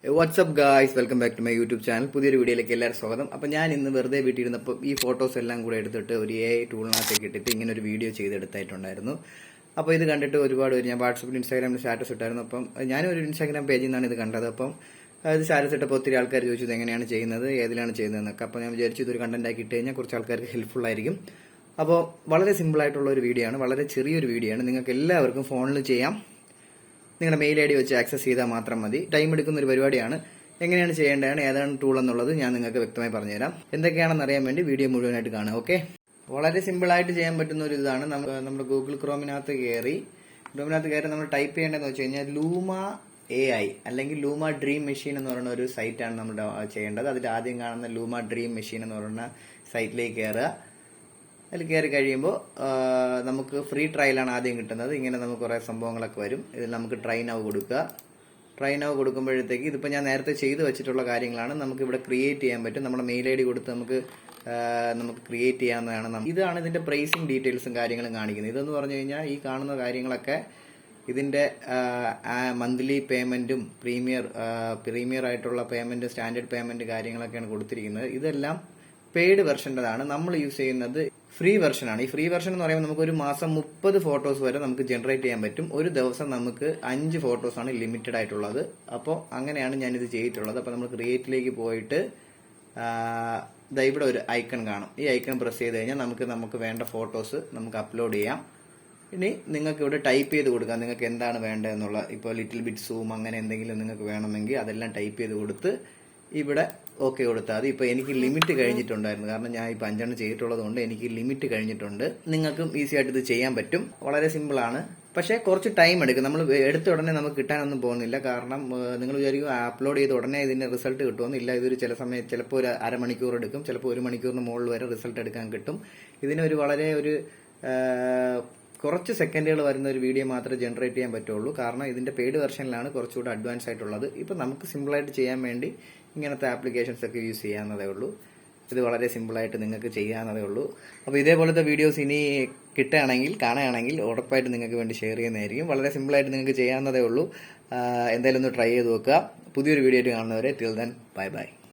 WhatsApp guys, welcome back to my YouTube channel. പുതിയൊരു വീഡിയോയിലേക്ക് എല്ലാവരും സ്വാഗതം. അപ്പോൾ ഞാൻ ഇന്ന് വെറുതെ വീട്ടിലിരുന്നപ്പോൾ ഈ ഫോട്ടോസ് എല്ലാം കൂടെ എടുത്തിട്ട് ഒരു AI ടൂളിനകത്തേക്ക് ഇട്ടിട്ട് ഇങ്ങനെ ഒരു വീഡിയോ ചെയ്തെടുത്തായിട്ടുണ്ടായിരുന്നു. അപ്പോൾ ഇത് കണ്ടിട്ട് ഒരുപാട് പേര്, ഞാൻ വാട്സപ്പിൽ ഇൻസ്റ്റാഗ്രാമിൽ സ്റ്റാറ്റസ് ഇട്ടായിരുന്നു. അപ്പം ഞാനൊരു ഇൻസ്റ്റാഗ്രാം പേജിൽ നിന്നാണ് ഇത് കണ്ടത്. അപ്പം ഇത് സ്റ്റാറ്റസ് ഇട്ടപ്പോൾ ഒത്തിരി ആൾക്കാർ ചോദിച്ചു ഇത് എങ്ങനെയാണ് ചെയ്യുന്നത്, ഏതിലാണ് ചെയ്യുന്നതെന്നൊക്കെ. അപ്പോൾ ഞാൻ വിചാരിച്ചു ഇതൊരു കണ്ടന്റ് ആക്കി ഇട്ട് കഴിഞ്ഞാൽ കുറച്ച് ആൾക്കാർക്ക് ഹെൽപ്ഫുൾ ആയിരിക്കും. അപ്പോൾ വളരെ സിമ്പിൾ ആയിട്ടുള്ള ഒരു വീഡിയോ ആണ്, വളരെ ചെറിയൊരു വീഡിയോ ആണ്. നിങ്ങൾക്ക് എല്ലാവർക്കും ഫോണിൽ ചെയ്യാം. നിങ്ങളുടെ മെയിൽ ID വെച്ച് ആക്സസ് ചെയ്താൽ മാത്രം മതി. ടൈം എടുക്കുന്ന ഒരു പരിപാടിയാണ്. എങ്ങനെയാണ് ചെയ്യേണ്ടതാണ്, ഏതാണ് ടൂൾ എന്നുള്ളത് ഞാൻ നിങ്ങൾക്ക് വ്യക്തമായി പറഞ്ഞുതരാം. എന്തൊക്കെയാണെന്ന് അറിയാൻ വേണ്ടി വീഡിയോ മുഴുവനായിട്ട് കാണുക. ഓക്കെ, വളരെ സിമ്പിൾ ആയിട്ട് ചെയ്യാൻ പറ്റുന്ന ഒരു ഇതാണ്. നമ്മുടെ ഗൂഗിൾ ക്രോമിനകത്ത് കയറി നമ്മൾ ടൈപ്പ് ചെയ്യേണ്ടതെന്ന് വെച്ച് കഴിഞ്ഞാൽ ലൂമ AI അല്ലെങ്കിൽ ലൂമ ഡ്രീം മെഷീൻ എന്ന് പറയുന്ന ഒരു സൈറ്റാണ് നമ്മൾ ചെയ്യേണ്ടത്. അതിൽ ആദ്യം കാണുന്ന ലൂമ ഡ്രീം മെഷീൻ എന്ന് പറയുന്ന സൈറ്റിലേക്ക് കയറുക. അതിൽ കയറി കഴിയുമ്പോൾ നമുക്ക് ഫ്രീ ട്രയലാണ് ആദ്യം കിട്ടുന്നത്. ഇങ്ങനെ നമുക്ക് കുറേ സംഭവങ്ങളൊക്കെ വരും. ഇതിൽ നമുക്ക് ട്രൈ നൗ കൊടുക്കുക. ട്രൈ നൗ കൊടുക്കുമ്പോഴത്തേക്ക് ഇതിപ്പോൾ ഞാൻ നേരത്തെ ചെയ്തു വെച്ചിട്ടുള്ള കാര്യങ്ങളാണ്. നമുക്ക് ഇവിടെ ക്രിയേറ്റ് ചെയ്യാൻ പറ്റും. നമ്മുടെ മെയിൽ ID കൊടുത്ത് നമുക്ക് ക്രിയേറ്റ് ചെയ്യാവുന്നതാണ്. ഇതാണ് ഇതിന്റെ പ്രൈസിങ് ഡീറ്റെയിൽസും കാര്യങ്ങളും കാണിക്കുന്നത്. ഇതെന്ന് പറഞ്ഞു കഴിഞ്ഞാൽ ഈ കാണുന്ന കാര്യങ്ങളൊക്കെ ഇതിന്റെ മന്ത്ലി പേയ്മെന്റും പ്രീമിയർ ആയിട്ടുള്ള പേയ്മെന്റ്, സ്റ്റാൻഡേർഡ് പേയ്മെന്റ് കാര്യങ്ങളൊക്കെയാണ് കൊടുത്തിരിക്കുന്നത്. ഇതെല്ലാം പെയ്ഡ് വെർഷൻ്റെതാണ്. നമ്മൾ യൂസ് ചെയ്യുന്നത് ഫ്രീ വെർഷനാണ്. ഈ ഫ്രീ വെർഷൻ എന്ന് പറയുമ്പോൾ നമുക്ക് ഒരു മാസം 30 ഫോട്ടോസ് വരെ നമുക്ക് ജനറേറ്റ് ചെയ്യാൻ പറ്റും. ഒരു ദിവസം നമുക്ക് 5 ഫോട്ടോസാണ് ലിമിറ്റഡ് ആയിട്ടുള്ളത്. അപ്പോൾ അങ്ങനെയാണ് ഞാനിത് ചെയ്തിട്ടുള്ളത്. അപ്പോൾ നമ്മൾ ക്രിയേറ്റിലേക്ക് പോയിട്ട് ഇവിടെ ഒരു ഐക്കൺ കാണും. ഈ ഐക്കൺ പ്രസ് ചെയ്ത് കഴിഞ്ഞാൽ നമുക്ക് വേണ്ട ഫോട്ടോസ് നമുക്ക് അപ്ലോഡ് ചെയ്യാം. ഇനി നിങ്ങൾക്ക് ഇവിടെ ടൈപ്പ് ചെയ്ത് കൊടുക്കാം നിങ്ങൾക്ക് എന്താണ് വേണ്ടതെന്നുള്ള. ഇപ്പോൾ ലിറ്റിൽ ബിറ്റ് സൂം അങ്ങനെ എന്തെങ്കിലും നിങ്ങൾക്ക് വേണമെങ്കിൽ അതെല്ലാം ടൈപ്പ് ചെയ്ത് കൊടുത്ത് ഇവിടെ ഓക്കെ കൊടുത്താൽ മതി. ഇപ്പോൾ എനിക്ക് ലിമിറ്റ് കഴിഞ്ഞിട്ടുണ്ടായിരുന്നു, കാരണം ഞാൻ ഇപ്പോൾ 5 ചെയ്തിട്ടുള്ളത് കൊണ്ട് എനിക്ക് ലിമിറ്റ് കഴിഞ്ഞിട്ടുണ്ട്. നിങ്ങൾക്കും ഈസി ആയിട്ട് ഇത് ചെയ്യാൻ പറ്റും. വളരെ സിമ്പിളാണ്, പക്ഷേ കുറച്ച് ടൈം എടുക്കും. നമ്മൾ എടുത്ത ഉടനെ നമുക്ക് കിട്ടാനൊന്നും പോകുന്നില്ല. കാരണം നിങ്ങൾ വിചാരിക്കും അപ്ലോഡ് ചെയ്ത ഉടനെ ഇതിന്റെ റിസൾട്ട് കിട്ടുമെന്നില്ല. ഇതൊരു ചിലപ്പോൾ ഒരു അരമണിക്കൂർ എടുക്കും, ചിലപ്പോൾ 1 മണിക്കൂറിന് മുകളിൽ വരെ റിസൾട്ട് എടുക്കാൻ കിട്ടും. ഇതിനൊരു വളരെ കുറച്ച് സെക്കൻഡുകൾ വരുന്ന ഒരു വീഡിയോ മാത്രമേ ജനറേറ്റ് ചെയ്യാൻ പറ്റുള്ളൂ. കാരണം ഇതിന്റെ പെയ്ഡ് വെർഷനിലാണ് കുറച്ചുകൂടെ അഡ്വാൻസ് ആയിട്ടുള്ളത്. ഇപ്പം നമുക്ക് സിമ്പിളായിട്ട് ചെയ്യാൻ വേണ്ടി ഇങ്ങനത്തെ ആപ്ലിക്കേഷൻസ് ഒക്കെ യൂസ് ചെയ്യാവുന്നതേ ഉള്ളൂ. ഇത് വളരെ സിമ്പിളായിട്ട് നിങ്ങൾക്ക് ചെയ്യാവുന്നതേ ഉള്ളൂ. അപ്പോൾ ഇതേപോലത്തെ വീഡിയോസ് ഇനി കാണുകയാണെങ്കിൽ ഉറപ്പായിട്ട് നിങ്ങൾക്ക് വേണ്ടി ഷെയർ ചെയ്യുന്നതായിരിക്കും. വളരെ സിമ്പിളായിട്ട് നിങ്ങൾക്ക് ചെയ്യാവുന്നതേ ഉള്ളൂ. എന്തായാലും ഒന്ന് ട്രൈ ചെയ്ത് നോക്കുക. പുതിയൊരു വീഡിയോ ആയിട്ട് കാണുന്നവരെ ടിൽ ദെൻ ബൈ ബൈ.